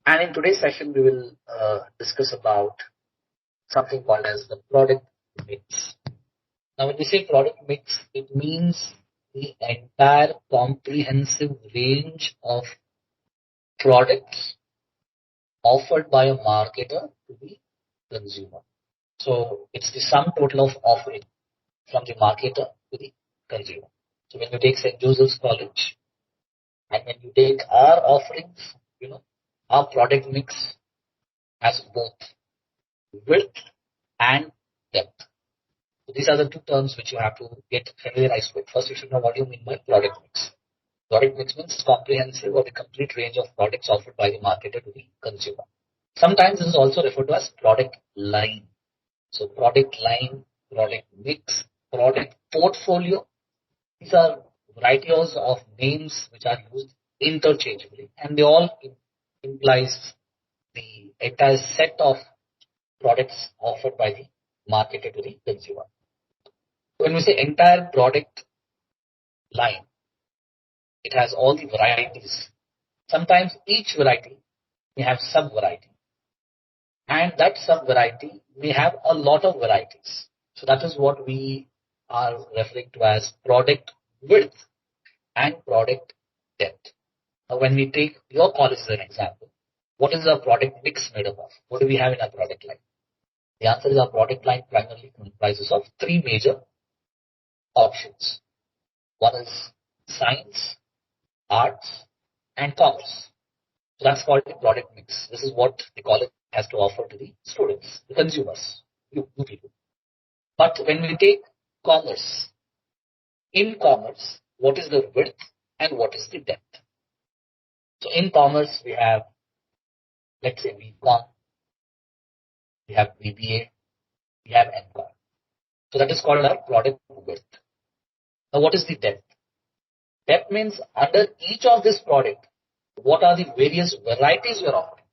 And in today's session, we will discuss about something called as the product mix. Now, when we say product mix, it means the entire comprehensive range of products offered by a marketer to the consumer. So it's the sum total of offering from the marketer to the consumer. So when you take St. Joseph's College and when you take our offerings, our product mix has both width and depth. So these are the two terms which you have to get familiarized with. First, you should know what you mean by product mix. Product mix means comprehensive or the complete range of products offered by the marketer to the consumer. Sometimes this is also referred to as product line. So product line, product mix, product portfolio. These are varieties of names which are used interchangeably, and they all implies the entire set of products offered by the marketer to the consumer. When we say entire product line, it has all the varieties. Sometimes each variety may have sub-variety, and that sub-variety may have a lot of varieties. So that is what we are referring to as product width and product depth. Now, when we take your college as an example, what is our product mix made up of? What do we have in our product line? The answer is our product line primarily comprises of three major options. One is science, arts, and commerce. So that's called the product mix. This is what the college has to offer to the students, the consumers, you people. But when we take commerce, in commerce, what is the width and what is the depth? So in commerce, we have, let's say, BCom, we have BBA, we have MCom. So that is called our product width. Now, what is the depth? Depth means under each of this product, what are the various varieties we are offering?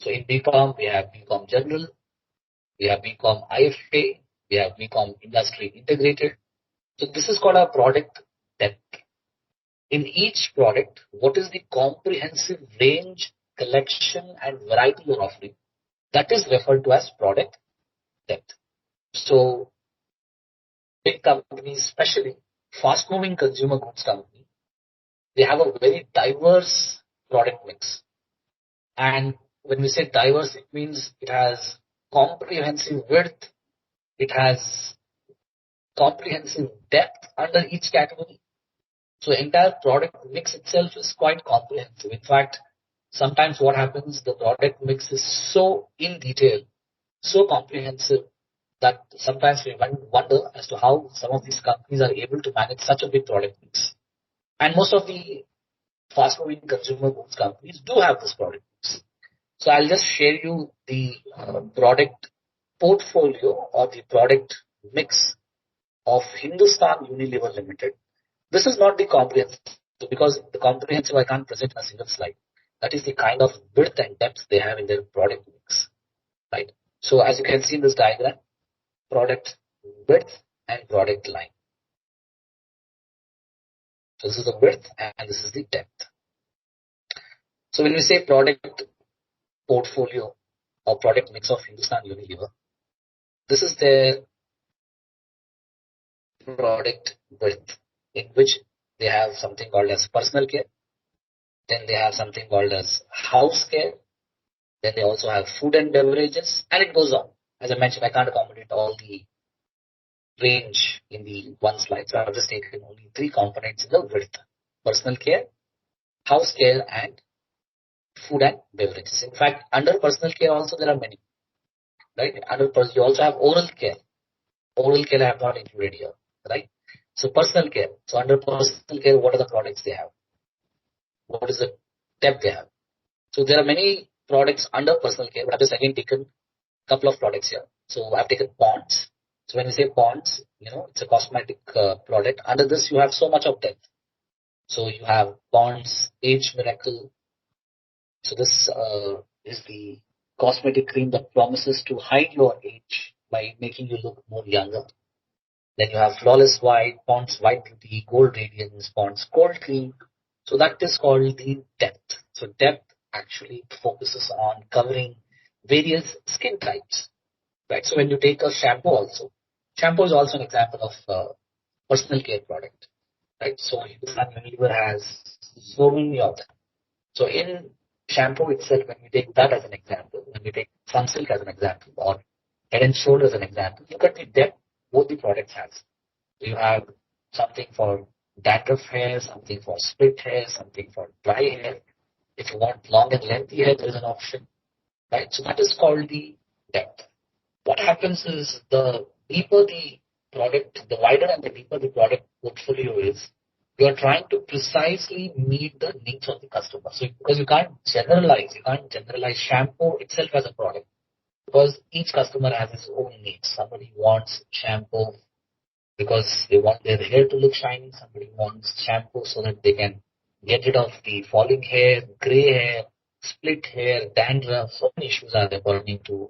So in BCom, we have BCom General, we have BCom IFA, we have BCom Industry Integrated. So this is called our product depth. In each product, what is the comprehensive range, collection, and variety you're offering? That is referred to as product depth. So big companies, especially fast-moving consumer goods company, they have a very diverse product mix. And when we say diverse, it means it has comprehensive width, it has comprehensive depth under each category. So entire product mix itself is quite comprehensive. In fact, sometimes what happens, the product mix is so in detail, so comprehensive, that sometimes we wonder as to how some of these companies are able to manage such a big product mix. And most of the fast-moving consumer goods companies do have this product mix. So I'll just share you the product portfolio or the product mix of Hindustan Unilever Limited. This is not the comprehensive, because the comprehensive I can't present in a single slide. That is the kind of width and depth they have in their product mix, right? So as you can see in this diagram, product width and product line. So this is the width and this is the depth. So when we say product portfolio or product mix of Hindustan Unilever, this is their product width, in which they have something called as personal care, then they have something called as house care, then they also have food and beverages, and it goes on. As I mentioned, I can't accommodate all the range in the one slide, so I've just taken only three components in the width: personal care, house care, and food and beverages. In fact, under personal care also there are many, right? You also have oral care. Oral care I have not included here, right? So personal care. So under personal care, what are the products they have? What is the depth they have? So there are many products under personal care, but I've just again taken a couple of products here. So I've taken Ponds. So when we say Ponds, it's a cosmetic product. Under this, you have so much of depth. So you have Ponds Age Miracle. So this is the cosmetic cream that promises to hide your age by making you look more younger. Then you have Flawless White, Ponds White Beauty, Gold Radiance, Ponds Cold Cream. So that is called the depth. So depth actually focuses on covering various skin types, right? So when you take a shampoo is also an example of personal care product, right? So Hindustan Unilever has so many of them. So in shampoo itself, when we take that as an example, when we take Sunsilk as an example, or Head and Shoulders as an example, look at the depth both the products has. You have something for dandruff hair, something for split hair, something for dry hair. If you want long and lengthy hair, there is an option, right? So that is called the depth. What happens is the deeper the product, the wider and the deeper the product portfolio is, you are trying to precisely meet the needs of the customer. So because you can't generalize shampoo itself as a product because each customer has his own needs. Somebody wants shampoo because they want their hair to look shiny. Somebody wants shampoo so that they can get rid of the falling hair, gray hair, split hair, dandruff. So many issues are there pertaining to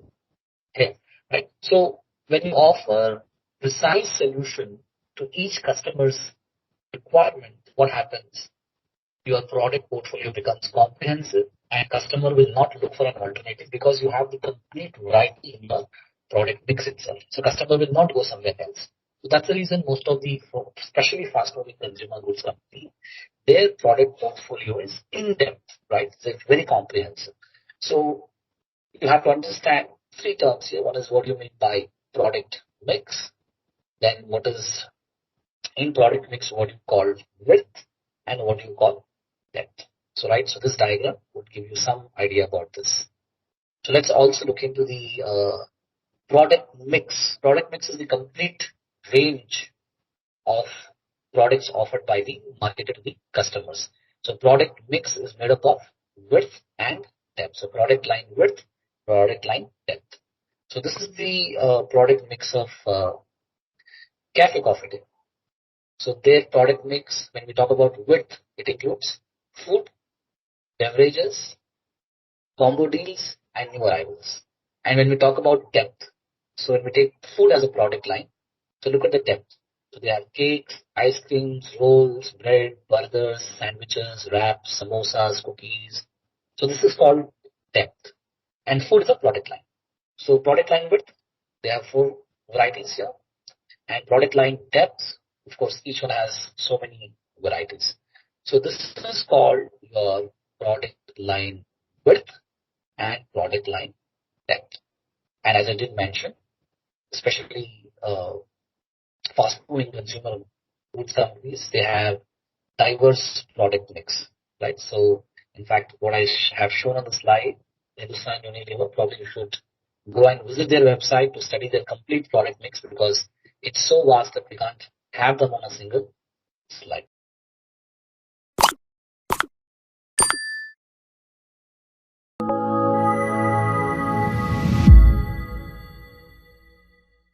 hair, right? So when you offer precise solution to each customer's requirement, what happens? Your product portfolio becomes comprehensive and customer will not look for an alternative because you have the complete variety in your product mix itself. So customer will not go somewhere else. So that's the reason most of the, especially fast moving consumer goods company, their product portfolio is in depth, right? So it's very comprehensive. So you have to understand three terms here. One is what you mean by product mix. Then what is in product mix, what you call width and what you call depth. So right, so this diagram would give you some idea about this. So let's also look into the product mix. Product mix is the complete range of products offered by the marketer to the customers. So product mix is made up of width and depth. So product line width, product line depth. So this is the product mix of Cafe Coffee Day. So their product mix, when we talk about width, it includes food, beverages, combo deals, and new arrivals. And when we talk about depth, so when we take food as a product line, so look at the depth. So they have cakes, ice creams, rolls, bread, burgers, sandwiches, wraps, samosas, cookies. So this is called depth. And food is a product line. So product line width, they have four varieties here. And product line depth, of course, each one has so many varieties. So this is called your product line width and product line depth. And as I did mention, especially fast moving consumer goods companies, they have diverse product mix, right? So in fact, what I have shown on the slide, Hindustan Unilever, probably you should go and visit their website to study their complete product mix because it's so vast that we can't have them on a single slide.